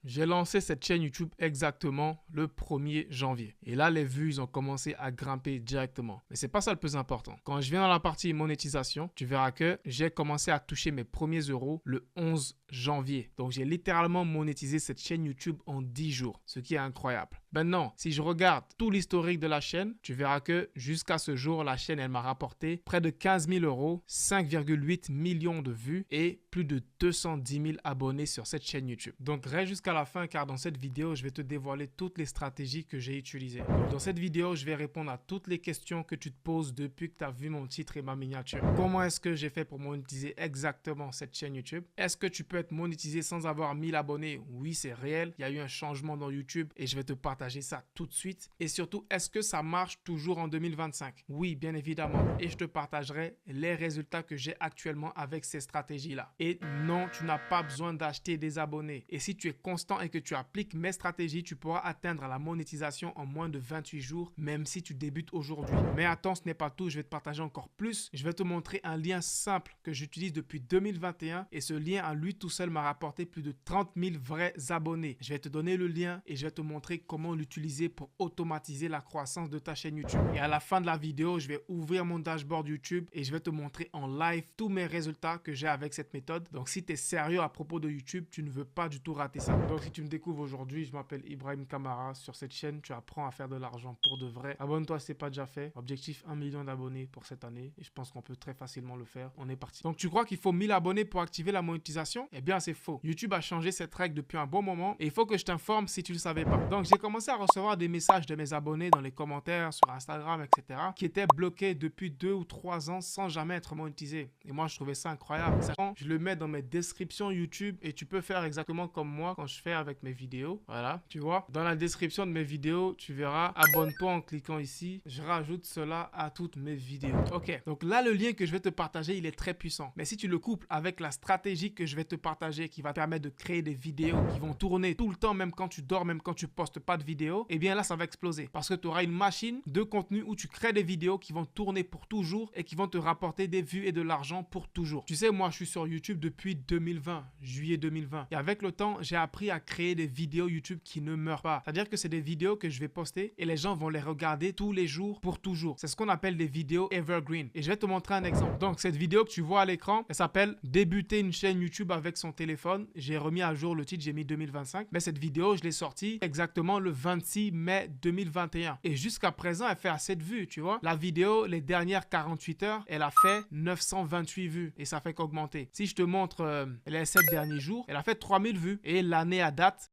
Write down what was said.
J'ai lancé cette chaîne YouTube exactement le 1er janvier. Et là, les vues, ils ont commencé à grimper directement. Mais c'est pas ça le plus important. Quand je viens dans la partie monétisation, tu verras que j'ai commencé à toucher mes premiers euros le 11 janvier. Donc, j'ai littéralement monétisé cette chaîne YouTube en 10 jours, ce qui est incroyable. Maintenant, si je regarde tout l'historique de la chaîne, tu verras que jusqu'à ce jour, la chaîne, elle m'a rapporté près de 15 000 euros, 5,8 millions de vues et plus de 210 000 abonnés sur cette chaîne YouTube. Donc, reste jusqu'à la fin car dans cette vidéo, je vais te dévoiler toutes les stratégies que j'ai utilisées. Donc, dans cette vidéo, je vais répondre à toutes les questions que tu te poses depuis que tu as vu mon titre et ma miniature. Comment est-ce que j'ai fait pour monétiser exactement cette chaîne YouTube? Est-ce que tu peux être monétisé sans avoir 1000 abonnés? Oui, c'est réel. Il y a eu un changement dans YouTube et je vais te partager ça tout de suite. Et surtout, est-ce que ça marche toujours en 2025? Oui, bien évidemment. Et je te partagerai les résultats que j'ai actuellement avec ces stratégies-là. Et non, tu n'as pas besoin d'acheter des abonnés. Et si tu es constant et que tu appliques mes stratégies, tu pourras atteindre la monétisation en moins de 28 jours, même si tu débutes aujourd'hui. Mais attends, ce n'est pas tout. Je vais te partager encore plus. Je vais te montrer un lien simple que j'utilise depuis 2021 et ce lien à lui tout seul m'a rapporté plus de 30 000 vrais abonnés. Je vais te donner le lien et je vais te montrer comment l'utiliser pour automatiser la croissance de ta chaîne YouTube. Et à la fin de la vidéo, je vais ouvrir mon dashboard YouTube et je vais te montrer en live tous mes résultats que j'ai avec cette méthode. Donc si tu es sérieux à propos de YouTube, tu ne veux pas du tout rater ça. Donc si tu me découvres aujourd'hui, je m'appelle Ibrahim Kamara. Sur cette chaîne, tu apprends à faire de l'argent pour de vrai. Abonne-toi si ce n'est pas déjà fait. Objectif 1 million d'abonnés pour cette année et je pense qu'on peut très facilement le faire. On est parti. Donc tu crois qu'il faut 1000 abonnés pour activer la monétisation? Eh bien c'est faux. YouTube a changé cette règle depuis un bon moment et il faut que je t'informe si tu ne le savais pas. Donc j'ai commencé à recevoir des messages de mes abonnés dans les commentaires sur Instagram, etc. qui étaient bloqués depuis 2 ou 3 ans sans jamais être monétisés. Et moi je trouvais ça incroyable. Je le mets dans mes descriptions YouTube et tu peux faire exactement comme moi quand je fais avec mes vidéos. Voilà, tu vois. Dans la description de mes vidéos, tu verras abonne-toi en cliquant ici. Je rajoute cela à toutes mes vidéos. Ok, donc là le lien que je vais te partager, il est très puissant. Mais si tu le couples avec la stratégie que je vais te partager qui va te permettre de créer des vidéos qui vont tourner tout le temps, même quand tu dors, même quand tu postes pas de vidéos, et bien là ça va exploser. Parce que tu auras une machine de contenu où tu crées des vidéos qui vont tourner pour toujours et qui vont te rapporter des vues et de l'argent pour toujours. Tu sais, moi je suis sur YouTube depuis 2020, juillet 2020. Et avec le temps, j'ai appris à créer des vidéos YouTube qui ne meurent pas. C'est-à-dire que c'est des vidéos que je vais poster et les gens vont les regarder tous les jours pour toujours. C'est ce qu'on appelle des vidéos evergreen. Et je vais te montrer un exemple. Donc cette vidéo que tu vois à l'écran, elle s'appelle débuter une chaîne YouTube avec son téléphone. J'ai remis à jour le titre, j'ai mis 2025. Mais cette vidéo, je l'ai sortie exactement le 26 mai 2021. Et jusqu'à présent, elle fait assez de vues, tu vois. La vidéo, les dernières 48 heures, elle a fait 928 vues. Et ça fait qu'augmenter. Si je te montre les 7 derniers jours, elle a fait 3000 vues. Et l'année à date,